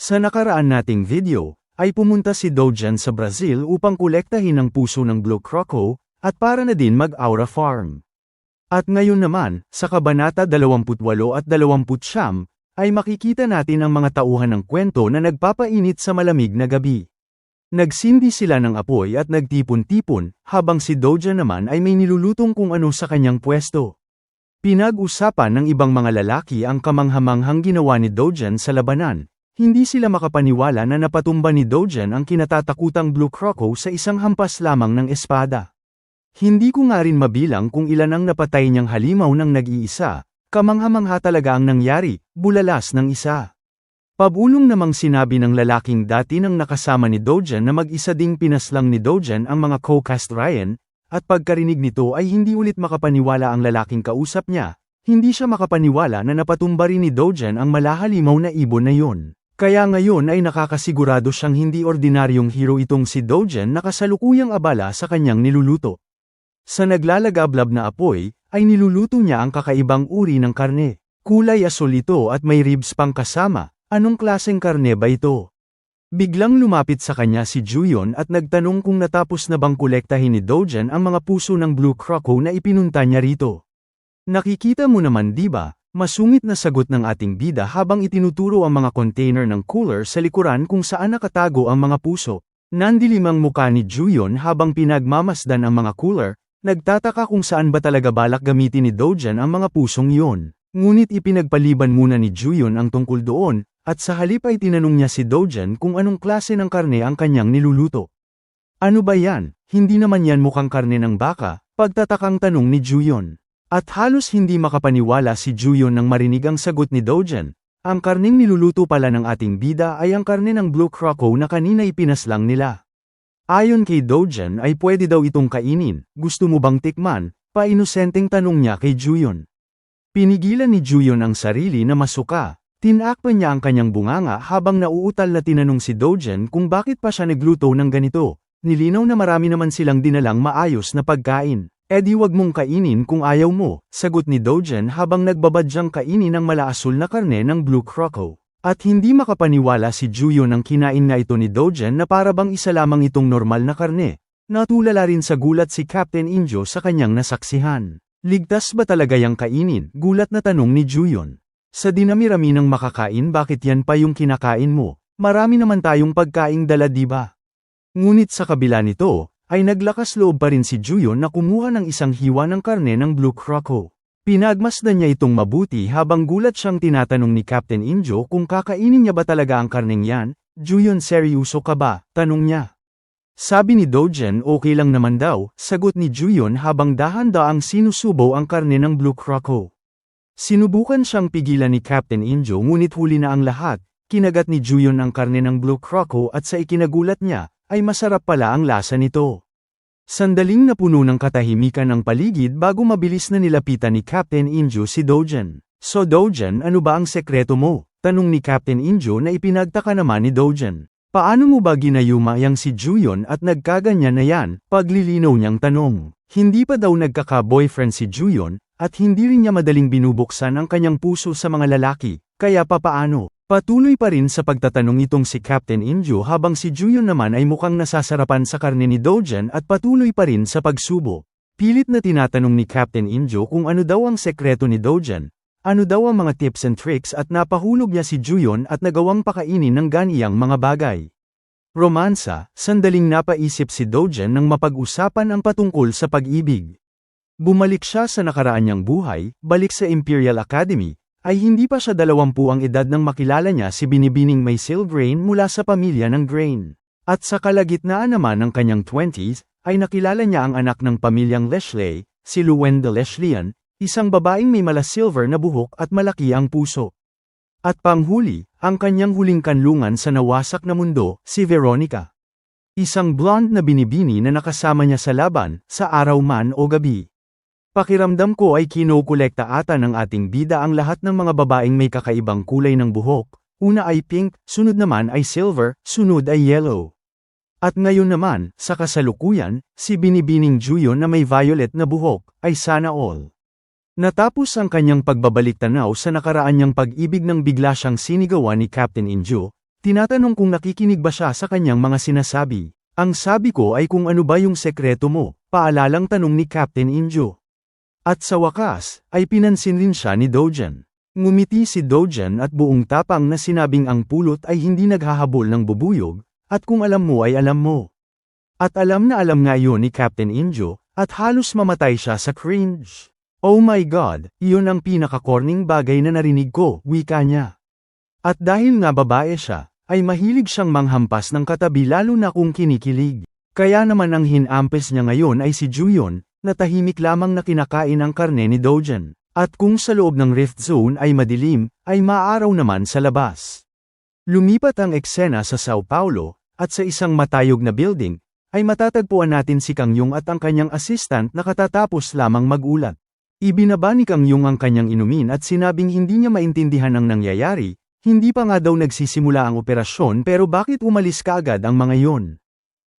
Sa nakaraan nating video, ay pumunta si Dojan sa Brazil upang kolektahin ang puso ng Blue Croco, at para na din mag-aura farm. At ngayon naman, sa Kabanata 28 at 29, ay makikita natin ang mga tauhan ng kwento na nagpapainit sa malamig na gabi. Nagsindi sila ng apoy at nagtipon-tipon, habang si Dojan naman ay may nilulutong kung ano sa kanyang pwesto. Pinag-usapan ng ibang mga lalaki ang kamanghamanghang ginawa ni Dojan sa labanan. Hindi sila makapaniwala na napatumba ni Dojan ang kinatatakutang Blue Croco sa isang hampas lamang ng espada. Hindi ko nga rin mabilang kung ilan ang napatay niyang halimaw ng nag-iisa, kamangha-mangha talaga ang nangyari, bulalas ng isa. Pabulong namang sinabi ng lalaking dati nang nakasama ni Dojan na mag-isa ding pinaslang ni Dojan ang mga co-castrayan, at pagkarinig nito ay hindi ulit makapaniwala ang lalaking kausap niya, hindi siya makapaniwala na napatumba rin ni Dojan ang malahalimaw na ibon na yun. Kaya ngayon ay nakakasigurado siyang hindi ordinaryong hero itong si Dojan na kasalukuyang abala sa kanyang niluluto. Sa naglalagablab na apoy, ay niluluto niya ang kakaibang uri ng karne. Kulay asul ito at may ribs pang kasama. Anong klaseng karne ba ito? Biglang lumapit sa kanya si Juyon at nagtanong kung natapos na bang kolektahin ni Dojan ang mga puso ng Blue Croco na ipinunta niya rito. Nakikita mo naman diba, masungit na sagot ng ating bida habang itinuturo ang mga container ng cooler sa likuran kung saan nakatago ang mga puso. Nandilim ang muka ni Juyon habang pinagmamasdan ang mga cooler, nagtataka kung saan ba talaga balak gamitin ni Dojan ang mga pusong iyon. Ngunit ipinagpaliban muna ni Juyon ang tungkol doon, at sa halip ay tinanong niya si Dojan kung anong klase ng karne ang kanyang niluluto. Ano ba yan? Hindi naman yan mukhang karne ng baka, pagtatakang tanong ni Juyon. At halos hindi makapaniwala si Juyon nang marinig ang sagot ni Dojan. Ang karneng niluluto pala ng ating bida ay ang karne ng Blue Croco na kanina ipinaslang nila. Ayon kay Dojan ay pwede daw itong kainin, gusto mo bang tikman? Painosenteng tanong niya kay Juyon. Pinigilan ni Juyon ang sarili na masuka. Tinakpan niya ang kanyang bunganga habang nauutal na tinanong si Dojan kung bakit pa siya nagluto ng ganito. Nilinaw na marami naman silang dinalang maayos na pagkain. Di wag mong kainin kung ayaw mo, sagot ni Dojan habang nagbabadyang kainin ang malaasul na karne ng Blue Croco. At hindi makapaniwala si Juyon nang kinain nga ito ni Dojan na parabang isa lamang itong normal na karne. Natulala rin sa gulat si Captain Injo sa kanyang nasaksihan. Ligtas ba talaga yang kainin? Gulat na tanong ni Juyon. Sa dinami-rami ng makakain bakit yan pa yung kinakain mo? Marami naman tayong pagkaing dala diba? Ngunit sa kabila nito, ay naglakas loob pa rin si Juyon na kumuha ng isang hiwa ng karne ng Blue Croco. Pinagmasdan niya itong mabuti habang gulat siyang tinatanong ni Captain Injo kung kakainin niya ba talaga ang karneng yan. Juyon, seryoso ka ba? Tanong niya. Sabi ni Dojan okay lang naman daw, sagot ni Juyon habang dahan-daang sinusubo ang karne ng Blue Croco. Sinubukan siyang pigilan ni Captain Injo ngunit huli na ang lahat, kinagat ni Juyon ang karne ng Blue Croco at sa ikinagulat niya, ay masarap pala ang lasa nito. Sandaling napuno ng katahimikan ang paligid bago mabilis na nilapitan ni Captain Injo si Dojan. So Dojan, ano ba ang sekreto mo? Tanong ni Captain Injo na ipinagtaka naman ni Dojan. Paano mo ba ginayuma yang si Juyon at nagkaganyan na yan? Paglilinaw niyang tanong. Hindi pa daw nagkaka-boyfriend si Juyon, at hindi rin niya madaling binubuksan ang kanyang puso sa mga lalaki, kaya papaano? Patuloy pa rin sa pagtatanong itong si Captain Injo habang si Juyon naman ay mukhang nasasarapan sa karne ni Dojan at patuloy pa rin sa pagsubo. Pilit na tinatanong ni Captain Injo kung ano daw ang sekreto ni Dojan, ano daw ang mga tips and tricks at napahulog niya si Juyon at nagawang pakainin ng ganiyang mga bagay. Romansa, sandaling napaisip si Dojan nang mapag-usapan ang patungkol sa pag-ibig. Bumalik siya sa nakaraan niyang buhay, balik sa Imperial Academy, ay hindi pa siya 20 ang edad nang makilala niya si Binibining May Silgrain mula sa pamilya ng Grain. At sa kalagitnaan naman ng kanyang 20s, ay nakilala niya ang anak ng pamilyang Leslie, si Luwen de Leslian, isang babaeng may mala-silver na buhok at malaki ang puso. At panghuli, ang kanyang huling kanlungan sa nawasak na mundo, si Veronica. Isang blonde na binibini na nakasama niya sa laban, sa araw man o gabi. Pakiramdam ko ay kinokolekta ata ng ating bida ang lahat ng mga babaeng may kakaibang kulay ng buhok, una ay pink, sunod naman ay silver, sunod ay yellow. At ngayon naman, sa kasalukuyan, si Binibining Juyon na may violet na buhok, ay sana all. Natapos ang kanyang pagbabalik-tanaw sa nakaraan niyang pag-ibig nang bigla siyang sinigawan ni Captain Injo, Tinatanong kung nakikinig ba siya sa kanyang mga sinasabi. Ang sabi ko ay kung ano ba yung sekreto mo, paalalang tanong ni Captain Injo. At sa wakas, ay pinansin rin siya ni Dojan. Ngumiti si Dojan at buong tapang na sinabing ang pulot ay hindi naghahabol ng bubuyog, at kung alam mo ay alam mo. At alam na alam nga yun ni Captain Injo, at halos mamatay siya sa cringe. Oh my God, iyon ang pinaka-corning bagay na narinig ko, wika niya. At dahil nga babae siya, ay mahilig siyang manghampas ng katabi lalo na kung kinikilig. Kaya naman ang hinampes niya ngayon ay si Juyon, na tahimik lamang na kinakain ang karne ni Dojan. At kung sa loob ng rift zone ay madilim, ay maaraw naman sa labas. Lumipat ang eksena sa Sao Paulo, at sa isang matayog na building, ay matatagpuan natin si Kang Yung at ang kanyang assistant na katatapos lamang magulat. Ibinaba ni Kang Yung ang kanyang inumin at sinabing hindi niya maintindihan ang nangyayari, hindi pa nga daw nagsisimula ang operasyon pero bakit umalis kaagad ang mga yon?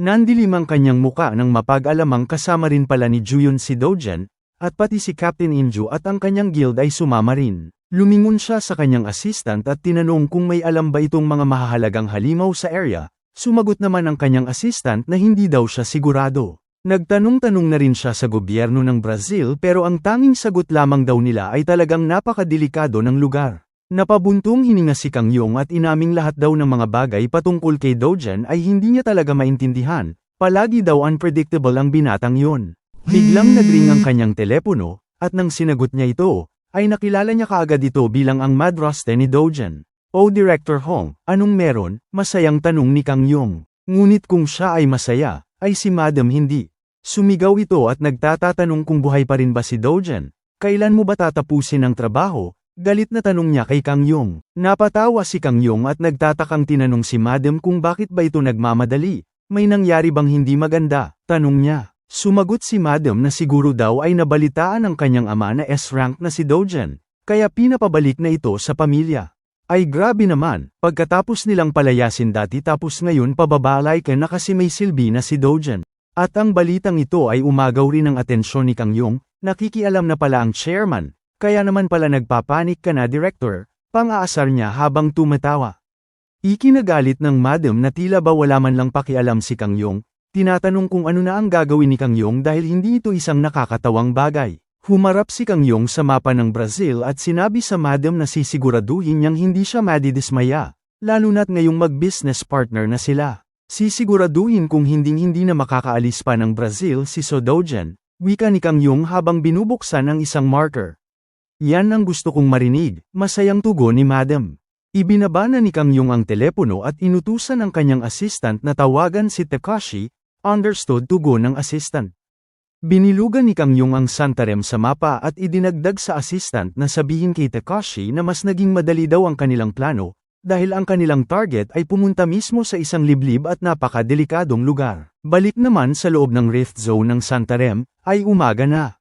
Nandilim ang kanyang muka nang mapag-alamang kasama rin pala ni Juyon si Dojan, at pati si Captain Inju at ang kanyang guild ay sumama rin. Lumingon siya sa kanyang assistant at tinanong kung may alam ba itong mga mahahalagang halimaw sa area, sumagot naman ang kanyang assistant na hindi daw siya sigurado. Nagtanong-tanong na rin siya sa gobyerno ng Brazil pero ang tanging sagot lamang daw nila ay talagang napakadelikado ng lugar. Napabuntong hininga si Kang Yung at inaming lahat daw ng mga bagay patungkol kay Dojan ay hindi niya talaga maintindihan, palagi daw unpredictable ang binatang yon. Biglang nagring ang kanyang telepono, at nang sinagot niya ito, ay nakilala niya kaagad ito bilang ang madraste ni Dojan. "Oh Director Hong, anong meron?" Masayang tanong ni Kang Yung. Ngunit kung siya ay masaya, ay si Madam hindi. Sumigaw ito at nagtatatanong kung buhay pa rin ba si Dojan. "Kailan mo ba tatapusin ang trabaho?" Galit na tanong niya kay Kang Yung. Napatawa si Kang Yung at nagtatakang tinanong si Madam kung bakit ba ito nagmamadali. "May nangyari bang hindi maganda?" tanong niya. Sumagot si Madam na siguro daw ay nabalitaan ng kanyang ama na S-rank na si Dojan, kaya pinapabalik na ito sa pamilya. Ay grabe naman, pagkatapos nilang palayasin dati tapos ngayon pababalay ka na kasi may silbi na si Dojan. At ang balitang ito ay umagaw rin ng atensyon ni Kang Yung, nakikialam na pala ang chairman. Kaya naman pala nagpapanik ka na Director, pang-aasar niya habang tumatawa. Ikinagalit ng Madam na tila ba wala man lang pakialam si Kang Yung, tinatanong kung ano na ang gagawin ni Kang Yung dahil hindi ito isang nakakatawang bagay. Humarap si Kang Yung sa mapa ng Brazil at sinabi sa Madam na sisiguraduhin niyang hindi siya madidismaya, lalo na't ngayong mag-business partner na sila. Sisiguraduhin kung hindi na makakaalis pa ng Brazil si Dojan, wika ni Kang Yung habang binubuksan ang isang marker. "Yan ang gusto kong marinig," masayang tugon ni Madam. Ibinaba na ni Kang Yung ang telepono at inutusan ang kanyang assistant na tawagan si Takashi, understood tugon ng assistant. Binilugan ni Kang Yung ang Santarem sa mapa at idinagdag sa assistant na sabihin kay Takashi na mas naging madali daw ang kanilang plano, dahil ang kanilang target ay pumunta mismo sa isang liblib at napakadelikadong lugar. Balik naman sa loob ng rift zone ng Santarem, ay umaga na.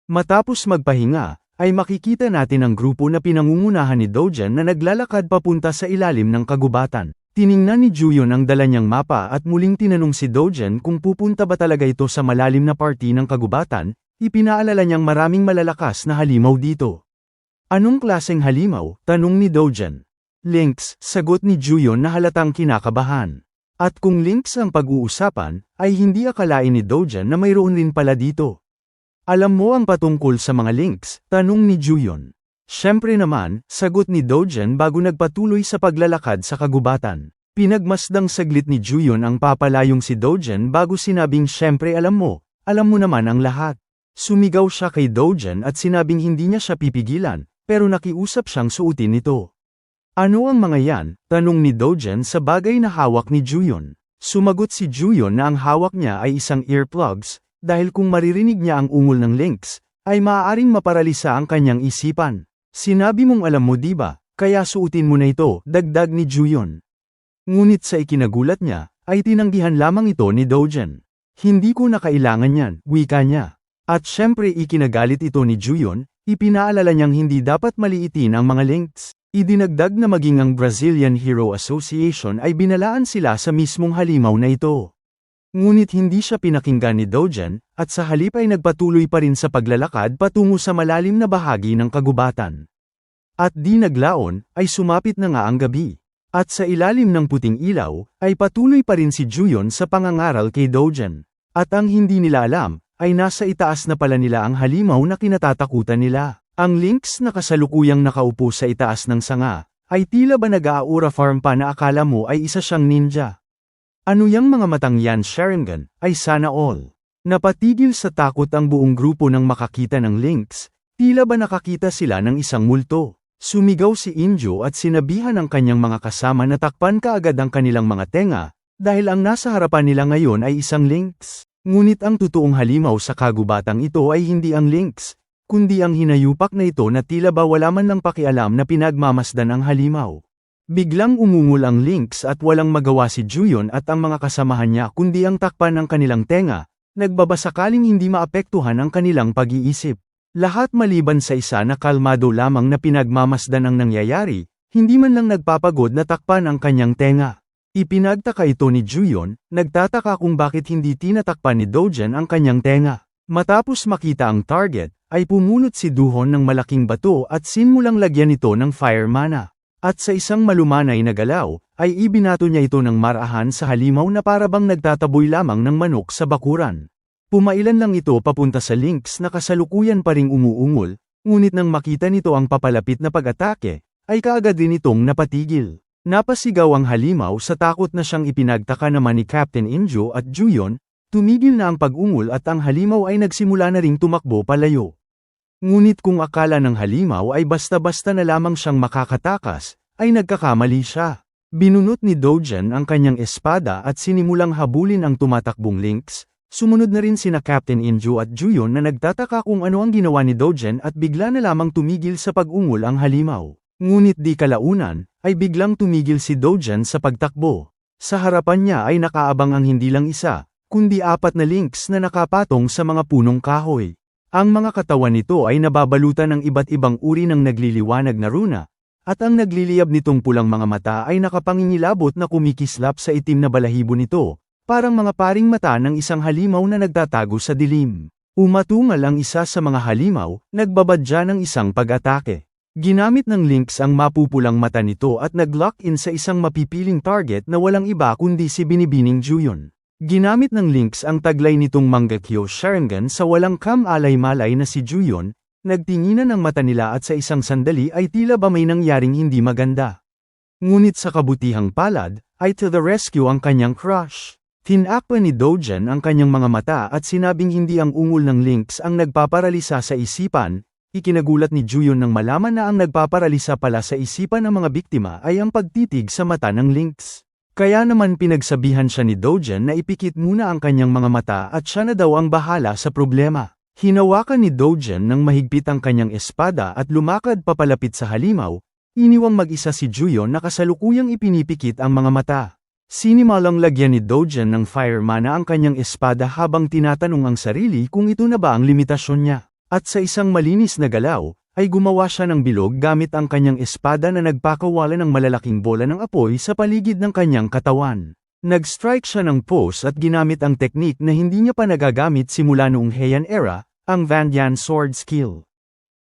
Matapos magpahinga, ay makikita natin ang grupo na pinangungunahan ni Dojan na naglalakad papunta sa ilalim ng kagubatan. Tiningnan ni Juyon ang dala niyang mapa at muling tinanong si Dojan kung pupunta ba talaga ito sa malalim na party ng kagubatan, ipinaalala niyang maraming malalakas na halimaw dito. "Anong klaseng halimaw?" tanong ni Dojan. "Lynx," sagot ni Juyon na halatang kinakabahan. At kung lynx ang pag-uusapan, ay hindi akalain ni Dojan na mayroon rin pala dito. "Alam mo ang patungkol sa mga lynx?" tanong ni Juyon. "Siyempre naman," sagot ni Dojan bago nagpatuloy sa paglalakad sa kagubatan. Pinagmasdang saglit ni Juyon ang papalayong si Dojan bago sinabing siyempre alam mo naman ang lahat. Sumigaw siya kay Dojan at sinabing hindi niya siya pipigilan, pero nakiusap siyang suotin ito. "Ano ang mga yan?" tanong ni Dojan sa bagay na hawak ni Juyon. Sumagot si Juyon na ang hawak niya ay isang earplugs, dahil kung maririnig niya ang ungol ng lynx, ay maaaring maparalisa ang kanyang isipan. "Sinabi mong alam mo diba, kaya suotin mo na ito," dagdag ni Juyon. Ngunit sa ikinagulat niya, ay tinanggihan lamang ito ni Dojan. "Hindi ko na kailangan yan," wika niya. At syempre ikinagalit ito ni Juyon, ipinaalala niyang hindi dapat maliitin ang mga lynx. Idinagdag na maging ang Brazilian Hero Association ay binalaan sila sa mismong halimaw na ito. Ngunit hindi siya pinakinggan ni Dojan, at sa halip ay nagpatuloy pa rin sa paglalakad patungo sa malalim na bahagi ng kagubatan. At di naglaon, ay sumapit na nga ang gabi. At sa ilalim ng puting ilaw, ay patuloy pa rin si Juyon sa pangangaral kay Dogen. At ang hindi nila alam, ay nasa itaas na pala nila ang halimaw na kinatatakutan nila. Ang Lynx na kasalukuyang nakaupo sa itaas ng sanga, ay tila ba nag-aaura farm pa na akala mo ay isa siyang ninja. Ano yang mga matang yan Sharingan, ay sana all. Napatigil sa takot ang buong grupo nang makakita ng Lynx, tila ba nakakita sila ng isang multo. Sumigaw si Injo at sinabihan ang kanyang mga kasama na takpan kaagad ang kanilang mga tenga, dahil ang nasa harapan nila ngayon ay isang Lynx. Ngunit ang totoong halimaw sa kagubatang ito ay hindi ang Lynx, kundi ang hinayupak na ito na tila ba wala man lang pakialam na pinagmamasdan ang halimaw. Biglang umungol ang Lynx at walang magawa si Juyon at ang mga kasamahan niya kundi ang takpan ng kanilang tenga, nagbabasakaling hindi maapektuhan ang kanilang pag-iisip. Lahat maliban sa isa na kalmado lamang na pinagmamasdan ang nangyayari, hindi man lang nagpapagod na takpan ang kanyang tenga. Ipinagtaka ito ni Juyon, nagtataka kung bakit hindi tinatakpan ni Dogen ang kanyang tenga. Matapos makita ang target, ay pumunot si Duhon ng malaking bato at sinmulang lagyan ito ng fire mana. At sa isang malumanay na galaw, ay ibinato niya ito ng marahan sa halimaw na parabang nagtataboy lamang ng manok sa bakuran. Pumailan lang ito papunta sa Lynx na kasalukuyan pa ring umuungol, ngunit nang makita nito ang papalapit na pag-atake, ay kaagad din itong napatigil. Napasigaw ang halimaw sa takot na siyang ipinagtaka naman ni Captain Injo at Juyon, tumigil na ang pag-ungol at ang halimaw ay nagsimula na ring tumakbo palayo. Ngunit kung akala ng halimaw ay basta-basta na lamang siyang makakatakas, ay nagkakamali siya. Binunot ni Dogen ang kanyang espada at sinimulang habulin ang tumatakbong Lynx. Sumunod na rin sina Captain Injo at Juyon na nagtataka kung ano ang ginawa ni Dogen at bigla na lamang tumigil sa pag-ungol ang halimaw. Ngunit di kalaunan, ay biglang tumigil si Dogen sa pagtakbo. Sa harapan niya ay nakaabang ang hindi lang isa, kundi 4 na Lynx na nakapatong sa mga punong kahoy. Ang mga katawan nito ay nababalutan ng iba't ibang uri ng nagliliwanag na runa, at ang nagliliyab nitong pulang mga mata ay nakapangingilabot na kumikislap sa itim na balahibo nito. Parang mga paring mata ng isang halimaw na nagtatago sa dilim. Umatungal ang isa sa mga halimaw, nagbabadya ng isang pag-atake. Ginamit ng Lynx ang mapupulang mata nito at nag-lock-in sa isang mapipiling target na walang iba kundi si Binibining Juyon. Ginamit ng Lynx ang taglay nitong Mangekyo Sharingan sa walang kam-alay-malay na si Juyon, nagtinginan ang mata nila at sa isang sandali ay tila ba may nangyaring hindi maganda. Ngunit sa kabutihang palad, ay to the rescue ang kanyang crush. Tinakpan ni Dogen ang kanyang mga mata at sinabing hindi ang ungol ng Lynx ang nagpaparalisa sa isipan, ikinagulat ni Juyon nang malaman na ang nagpaparalisa pala sa isipan ng mga biktima ay ang pagtitig sa mata ng Lynx. Kaya naman pinagsabihan siya ni Dogen na ipikit muna ang kanyang mga mata at siya na daw ang bahala sa problema. Hinawakan ni Dogen ng mahigpit ang kanyang espada at lumakad papalapit sa halimaw, iniwang mag-isa si Juyon na kasalukuyang ipinipikit ang mga mata. Sinimalang lagyan ni Dogen ng fire mana ang kanyang espada habang tinatanong ang sarili kung ito na ba ang limitasyon niya. At sa isang malinis na galaw, ay gumawa siya ng bilog gamit ang kanyang espada na nagpakawala ng malalaking bola ng apoy sa paligid ng kanyang katawan. Nag-strike siya ng pose at ginamit ang teknik na hindi niya pa nagagamit simula noong Heian era, ang Vandian Sword Skill.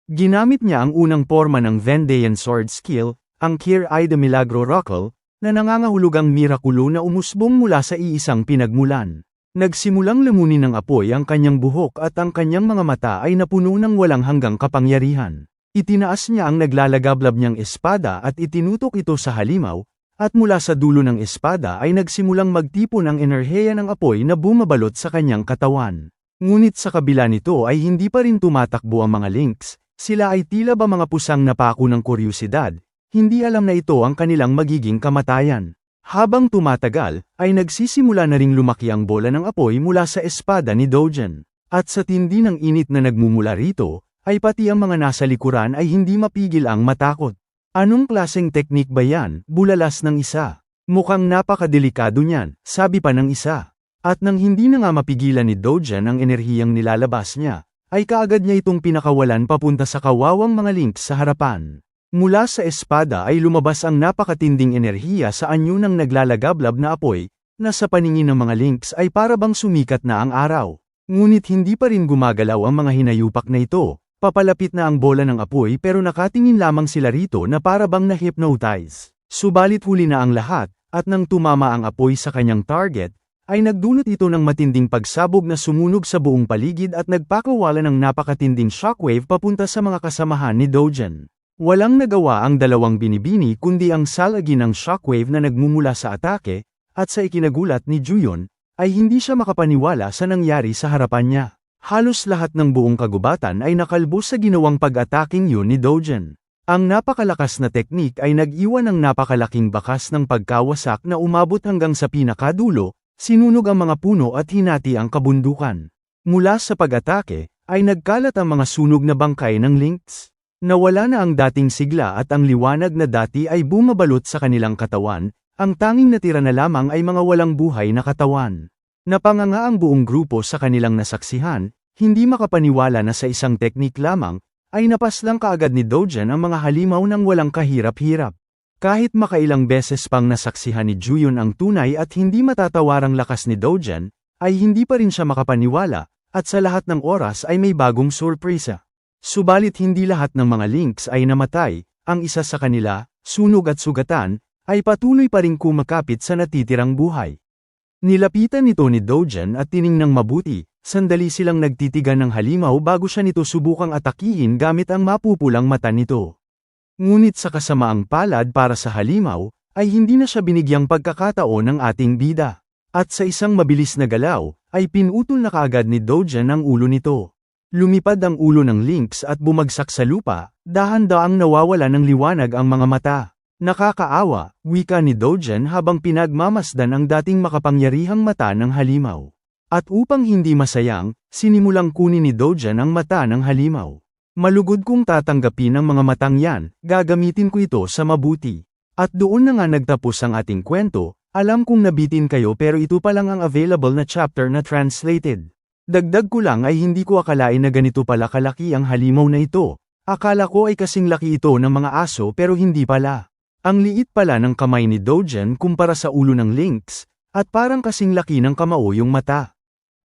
Ginamit niya ang unang porma ng Vandian Sword Skill, ang Kirai de Milagro Rockle, na nangangahulugang mirakulo na umusbong mula sa iisang pinagmulan. Nagsimulang lamunin ng apoy ang kanyang buhok at ang kanyang mga mata ay napuno ng walang hanggang kapangyarihan. Itinaas niya ang naglalagablab niyang espada at itinutok ito sa halimaw, at mula sa dulo ng espada ay nagsimulang magtipon ang enerhiya ng apoy na bumabalot sa kanyang katawan. Ngunit sa kabila nito ay hindi pa rin tumatakbo ang mga Lynx, sila ay tila ba mga pusang napako ng kuryusidad. Hindi alam na ito ang kanilang magiging kamatayan. Habang tumatagal, ay nagsisimula na ring lumaki ang bola ng apoy mula sa espada ni Dogen. At sa tindi ng init na nagmumula rito, ay pati ang mga nasa likuran ay hindi mapigil ang matakot. Anong klaseng teknik ba yan? Bulalas ng isa. Mukhang napakadelikado niyan, sabi pa ng isa. At nang hindi na nga mapigilan ni Dogen ang enerhiyang nilalabas niya, ay kaagad niya itong pinakawalan papunta sa kawawang mga Lynx sa harapan. Mula sa espada ay lumabas ang napakatinding enerhiya sa anyo ng naglalagablab na apoy, na sa paningin ng mga Lynx ay parabang sumikat na ang araw. Ngunit hindi pa rin gumagalaw ang mga hinayupak na ito, papalapit na ang bola ng apoy pero nakatingin lamang sila rito na parabang na-hypnotize. Subalit huli na ang lahat, at nang tumama ang apoy sa kanyang target, ay nagdulot ito ng matinding pagsabog na sumunog sa buong paligid at nagpakawala ng napakatinding shockwave papunta sa mga kasamahan ni Dogen. Walang nagawa ang dalawang binibini kundi ang salagi ng shockwave na nagmumula sa atake, at sa ikinagulat ni Juyon, ay hindi siya makapaniwala sa nangyari sa harapan niya. Halos lahat ng buong kagubatan ay nakalbo sa ginawang pag-ataking yun ni Dogen. Ang napakalakas na teknik ay nag-iwan ng napakalaking bakas ng pagkawasak na umabot hanggang sa pinakadulo, sinunog ang mga puno at hinati ang kabundukan. Mula sa pag-atake, ay nagkalat ang mga sunog na bangkay ng Lynx. Nawala na ang dating sigla at ang liwanag na dati ay bumabalot sa kanilang katawan, ang tanging natira na lamang ay mga walang buhay na katawan. Napanganga ang buong grupo sa kanilang nasaksihan, hindi makapaniwala na sa isang teknik lamang, ay napaslang kaagad ni Dogen ang mga halimaw ng walang kahirap-hirap. Kahit makailang beses pang nasaksihan ni Juyon ang tunay at hindi matatawarang lakas ni Dogen, ay hindi pa rin siya makapaniwala, at sa lahat ng oras ay may bagong sorpresa. Subalit hindi lahat ng mga Lynx ay namatay, ang isa sa kanila, sunog at sugatan, ay patuloy pa ring kumakapit sa natitirang buhay. Nilapitan nito ni Dogen at tiningnang mabuti, sandali silang nagtitigan ng halimaw bago siya nito subukang atakihin gamit ang mapupulang mata nito. Ngunit sa kasamaang palad para sa halimaw, ay hindi na siya binigyang pagkakataon ng ating bida. At sa isang mabilis na galaw, ay pinutol na kaagad ni Dogen ang ulo nito. Lumipad ang ulo ng Lynx at bumagsak sa lupa, dahan-daang nawawala ng liwanag ang mga mata. Nakakaawa, wika ni Dogen habang pinagmamasdan ang dating makapangyarihang mata ng halimaw. At upang hindi masayang, sinimulang kunin ni Dogen ang mata ng halimaw. Malugod kong tatanggapin ang mga matang yan, gagamitin ko ito sa mabuti. At doon na nga nagtapos ang ating kwento, alam kong nabitin kayo pero ito pa lang ang available na chapter na translated. Dagdag ko lang ay hindi ko akalain na ganito pala kalaki ang halimaw na ito. Akala ko ay kasing laki ito ng mga aso pero hindi pala. Ang liit pala ng kamay ni Dogen kumpara sa ulo ng Lynx, at parang kasing laki ng kamao yung mata.